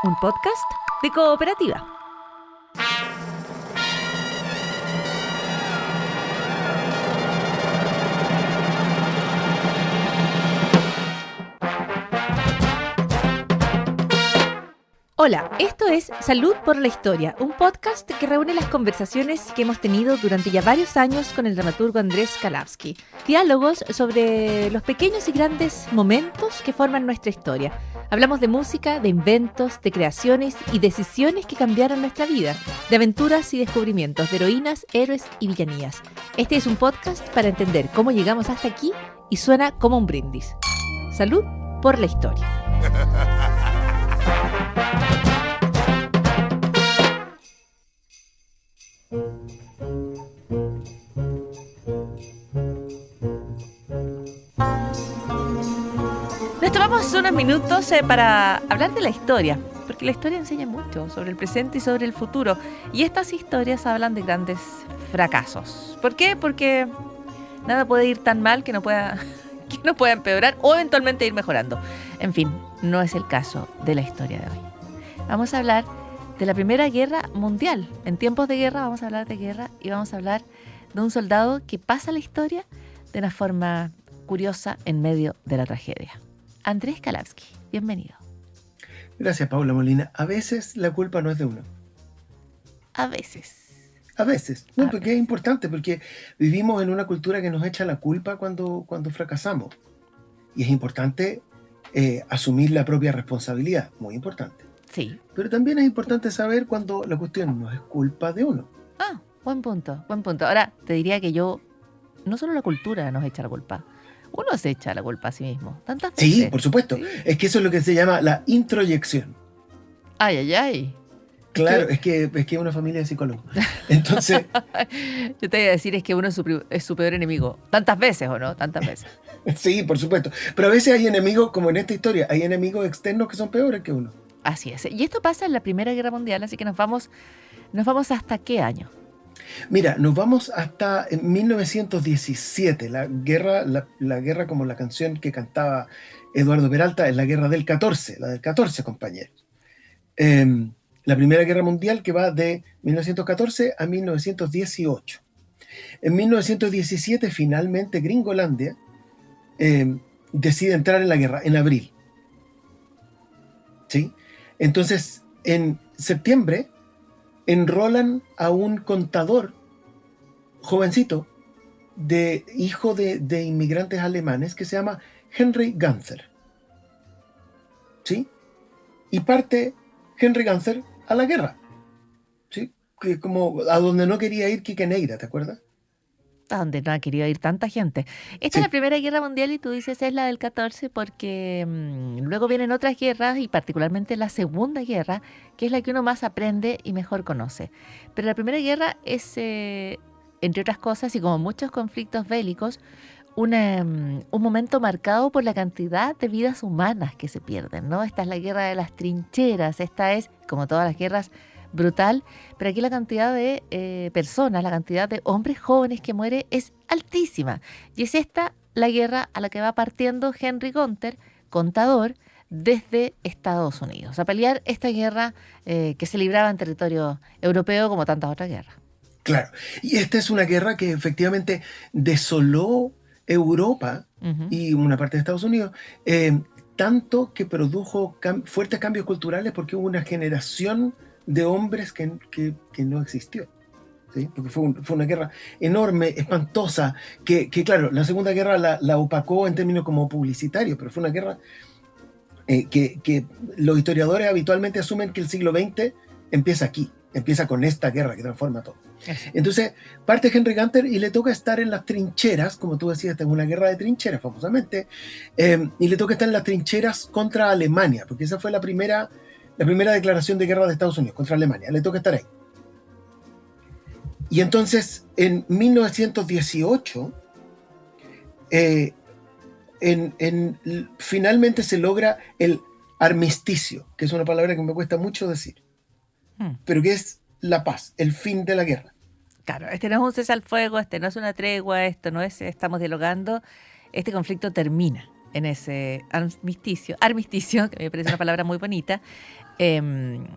un podcast de Cooperativa. Hola, esto es Salud por la Historia, un podcast que reúne las conversaciones que hemos tenido durante ya varios años con el dramaturgo Andrés Kalavsky. Diálogos sobre los pequeños y grandes momentos que forman nuestra historia. Hablamos de música, de inventos, de creaciones y decisiones que cambiaron nuestra vida, de aventuras y descubrimientos, de heroínas, héroes y villanías. Este es un podcast para entender cómo llegamos hasta aquí y suena como un brindis. Salud por la Historia. Nos tomamos unos minutos para hablar de la historia, porque la historia enseña mucho sobre el presente y sobre el futuro, y estas historias hablan de grandes fracasos. ¿Por qué? Porque nada puede ir tan mal que no pueda empeorar o eventualmente ir mejorando. En fin, no es el caso de la historia de hoy. Vamos a hablar de la Primera Guerra Mundial. En tiempos de guerra vamos a hablar de guerra y vamos a hablar de un soldado que pasa la historia de una forma curiosa en medio de la tragedia. Andrés Kalavsky, bienvenido. Gracias, Paula Molina. A veces la culpa no es de uno. A veces. No, porque es importante, porque vivimos en una cultura que nos echa la culpa cuando fracasamos. Y es importante asumir la propia responsabilidad, muy importante. Sí. Pero también es importante saber cuando la cuestión no es culpa de uno. Buen punto. Ahora, te diría que no solo la cultura nos echa la culpa, uno se echa la culpa a sí mismo. Tantas veces. Sí, por supuesto. Sí. Es que eso es lo que se llama la introyección. Ay. Claro, es que es una familia de psicólogos. Entonces... Yo te voy a decir, es que uno es su peor enemigo. Tantas veces, ¿o no? Tantas veces. Sí, por supuesto. Pero a veces hay enemigos, como en esta historia, hay enemigos externos que son peores que uno. Así es. Y esto pasa en la Primera Guerra Mundial, así que nos vamos ¿hasta qué año? Mira, nos vamos hasta 1917. La guerra como la canción que cantaba Eduardo Peralta, es la guerra del 14, la del 14, compañeros. La Primera Guerra Mundial que va de 1914 a 1918. En 1917, finalmente, Gringolandia decide entrar en la guerra, en abril. ¿Sí? Entonces, en septiembre, enrolan a un contador jovencito, hijo de inmigrantes alemanes, que se llama Henry Ganser. ¿Sí? Y parte Henry Ganser a la guerra. ¿Sí? Que como a donde no quería ir Quique Neira, ¿te acuerdas? A donde no ha querido ir tanta gente. Esta es la Primera Guerra Mundial y tú dices es la del 14 porque luego vienen otras guerras y particularmente la Segunda Guerra, que es la que uno más aprende y mejor conoce. Pero la Primera Guerra es, entre otras cosas, y como muchos conflictos bélicos, un momento marcado por la cantidad de vidas humanas que se pierden, ¿no? Esta es la guerra de las trincheras, esta es, como todas las guerras, brutal, pero aquí la cantidad de personas, la cantidad de hombres jóvenes que muere es altísima. Y es esta la guerra a la que va partiendo Henry Gunther, contador, desde Estados Unidos, a pelear esta guerra que se libraba en territorio europeo como tantas otras guerras. Claro, y esta es una guerra que efectivamente desoló Europa y una parte de Estados Unidos, tanto que produjo fuertes cambios culturales porque hubo una generación de hombres que no existió, ¿sí? Porque fue una guerra enorme, espantosa, que claro, la Segunda Guerra la opacó en términos como publicitarios, pero fue una guerra que los historiadores habitualmente asumen que el siglo XX empieza aquí, empieza con esta guerra que transforma todo. Entonces parte Henry Gunther y le toca estar en las trincheras, como tú decías, esta es una guerra de trincheras famosamente, y le toca estar en las trincheras contra Alemania, porque esa fue la primera declaración de guerra de Estados Unidos contra Alemania, le toca estar ahí. Y entonces en 1918 finalmente se logra el armisticio, que es una palabra que me cuesta mucho decir, pero que es la paz, el fin de la guerra. Claro, este no es un cese al fuego, este no es una tregua, esto no es estamos dialogando, este conflicto termina en ese armisticio, que me parece una palabra muy bonita, Em,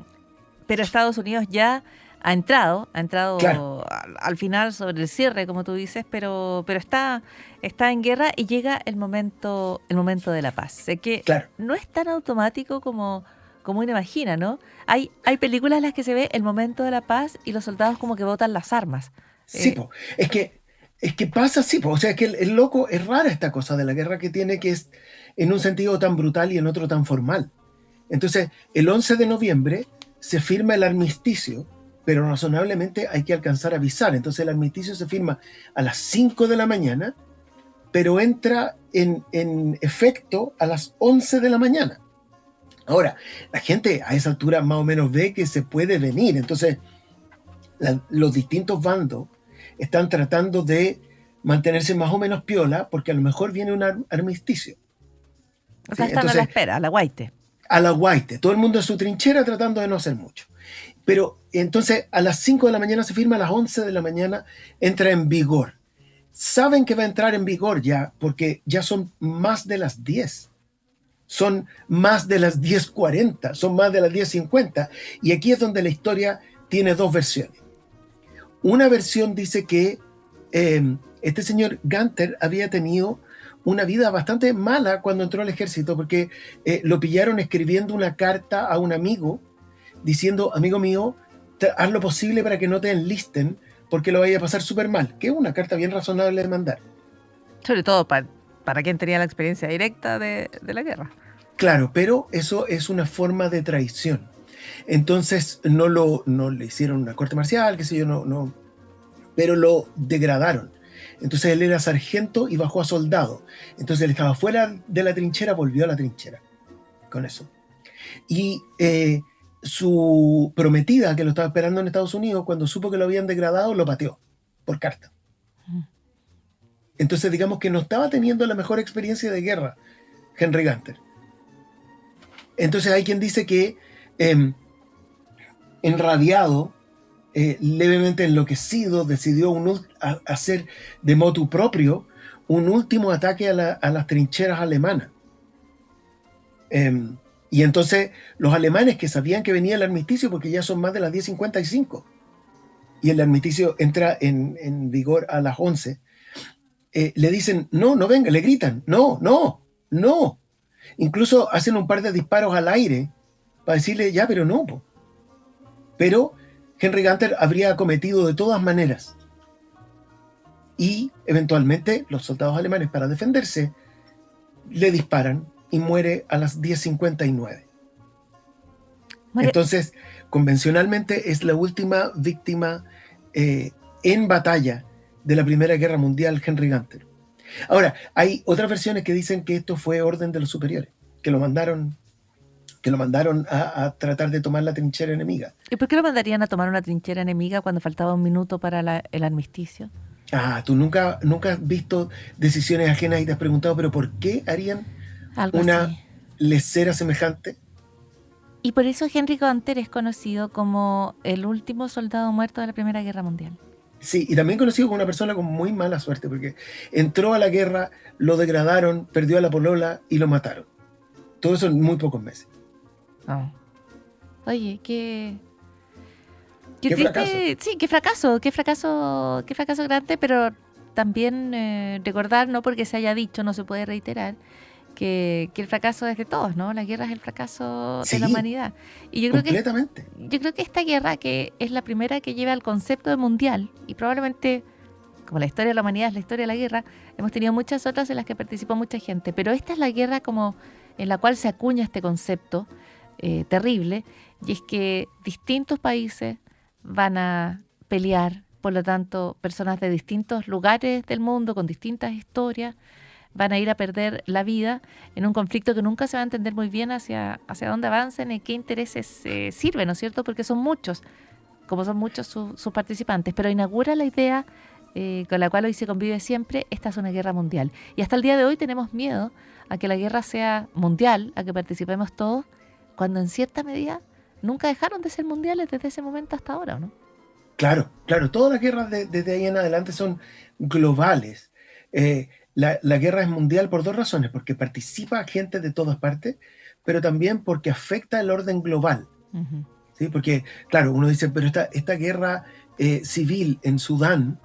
pero Estados Unidos ya ha Claro, entrado al final sobre el cierre, como tú dices, pero está en guerra y llega el momento de la paz. Sé que claro. no es tan automático como uno imagina, ¿no? Hay películas en las que se ve el momento de la paz y los soldados como que botan las armas. Sí, Eh, po. Es que pasa así, po. O sea, que el loco es rara esta cosa de la guerra que tiene, que es en un sentido tan brutal y en otro tan formal. Entonces, el 11 de noviembre se firma el armisticio, pero razonablemente hay que alcanzar a avisar. Entonces, el armisticio se firma a las 5 de la mañana, pero entra en efecto a las 11 de la mañana. Ahora, la gente a esa altura más o menos ve que se puede venir. Entonces, los distintos bandos están tratando de mantenerse más o menos piola porque a lo mejor viene un armisticio. o ¿Sí? sea, están a la Entonces, espera, a la guaite. a la guaite, todo el mundo en su trinchera tratando de no hacer mucho. Pero entonces a las 5 de la mañana se firma, a las 11 de la mañana entra en vigor. Saben que va a entrar en vigor ya porque ya son más de las 10. Son más de las 10:40, son más de las 10:50. Y aquí es donde la historia tiene dos versiones. Una versión dice que este señor Gunther había tenido una vida bastante mala cuando entró al ejército, porque lo pillaron escribiendo una carta a un amigo diciendo: amigo mío, haz lo posible para que no te enlisten porque lo vaya a pasar súper mal, que es una carta bien razonable de mandar. Sobre todo para quien tenía la experiencia directa de la guerra. Claro, pero eso es una forma de traición. Entonces no le hicieron una corte marcial, qué sé yo, no, pero lo degradaron. Entonces él era sargento y bajó a soldado. Entonces él estaba fuera de la trinchera, volvió a la trinchera con eso. Y su prometida, que lo estaba esperando en Estados Unidos, cuando supo que lo habían degradado, lo pateó por carta. Entonces digamos que no estaba teniendo la mejor experiencia de guerra Henry Gunther. Entonces hay quien dice que enrabiado, levemente enloquecido, decidió hacer de motu propio un último ataque a las trincheras alemanas. Y entonces los alemanes, que sabían que venía el armisticio, porque ya son más de las 10:55, y el armisticio entra en vigor a las 11, le dicen: no, no venga, le gritan: no, no, no. Incluso hacen un par de disparos al aire para decirle: ya, pero no. Pero Henry Gunther habría acometido de todas maneras. Y eventualmente los soldados alemanes, para defenderse, le disparan y muere a las 10:59. Muere. Entonces, convencionalmente es la última víctima en batalla de la Primera Guerra Mundial, Henry Gunther. Ahora, hay otras versiones que dicen que esto fue orden de los superiores, que lo mandaron a tratar de tomar la trinchera enemiga. ¿Y por qué lo mandarían a tomar una trinchera enemiga cuando faltaba un minuto para el armisticio? Tú nunca has visto decisiones ajenas y te has preguntado: pero ¿por qué harían Algo una así. lesera semejante? Y por eso Henry Gunther es conocido como el último soldado muerto de la Primera Guerra Mundial. Sí, y también conocido como una persona con muy mala suerte, porque entró a la guerra, lo degradaron, perdió a la polola y lo mataron. Todo eso en muy pocos meses. Oh. Oye, qué ¡Qué fracaso! triste, sí, qué fracaso grande, pero también recordar, no porque se haya dicho, no se puede reiterar, que el fracaso es de todos, ¿no? La guerra es el fracaso de la Sí, humanidad. Y completamente. yo creo que esta guerra, que es la primera que lleva al concepto de mundial, y probablemente, como la historia de la humanidad es la historia de la guerra, hemos tenido muchas otras en las que participó mucha gente, pero esta es la guerra como en la cual se acuña este concepto terrible, y es que distintos países van a pelear, por lo tanto, personas de distintos lugares del mundo, con distintas historias, van a ir a perder la vida en un conflicto que nunca se va a entender muy bien hacia dónde avancen y qué intereses sirven, ¿no es cierto? Porque son muchos, como son muchos sus participantes, pero inaugura la idea con la cual hoy se convive siempre: esta es una guerra mundial. Y hasta el día de hoy tenemos miedo a que la guerra sea mundial, a que participemos todos, cuando en cierta medida nunca dejaron de ser mundiales desde ese momento hasta ahora, ¿no? Claro, claro, todas las guerras desde ahí en adelante son globales. La guerra es mundial por dos razones: porque participa gente de todas partes, pero también porque afecta el orden global. Ujú. ¿Sí? Porque, claro, uno dice, pero esta guerra civil en Sudán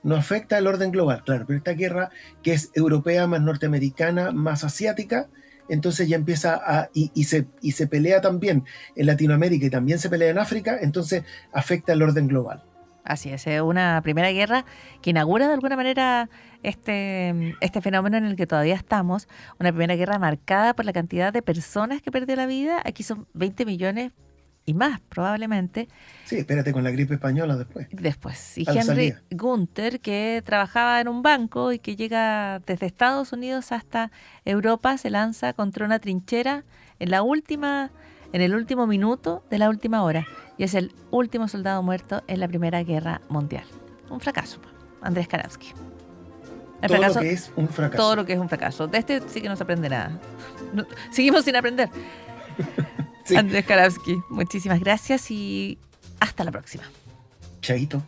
no afecta el orden global, claro, pero esta guerra que es europea más norteamericana más asiática, entonces ya empieza y se pelea también en Latinoamérica y también se pelea en África, entonces afecta el orden global. Así es una primera guerra que inaugura de alguna manera este fenómeno en el que todavía estamos, una primera guerra marcada por la cantidad de personas que perdió la vida. Aquí son 20 millones y más probablemente. Sí, espérate con la gripe española después. Después, y A la Henry salida. Gunther, que trabajaba en un banco y que llega desde Estados Unidos hasta Europa, se lanza contra una trinchera en el último minuto de la última hora, y es el último soldado muerto en la Primera Guerra Mundial. Un fracaso, Andrés Karamsky. El Todo fracaso, lo que es un fracaso. todo lo que es un fracaso. De este sí que no se aprende nada. Seguimos sin aprender. Sí. Andrés Karamsky, muchísimas gracias y hasta la próxima. Chaito.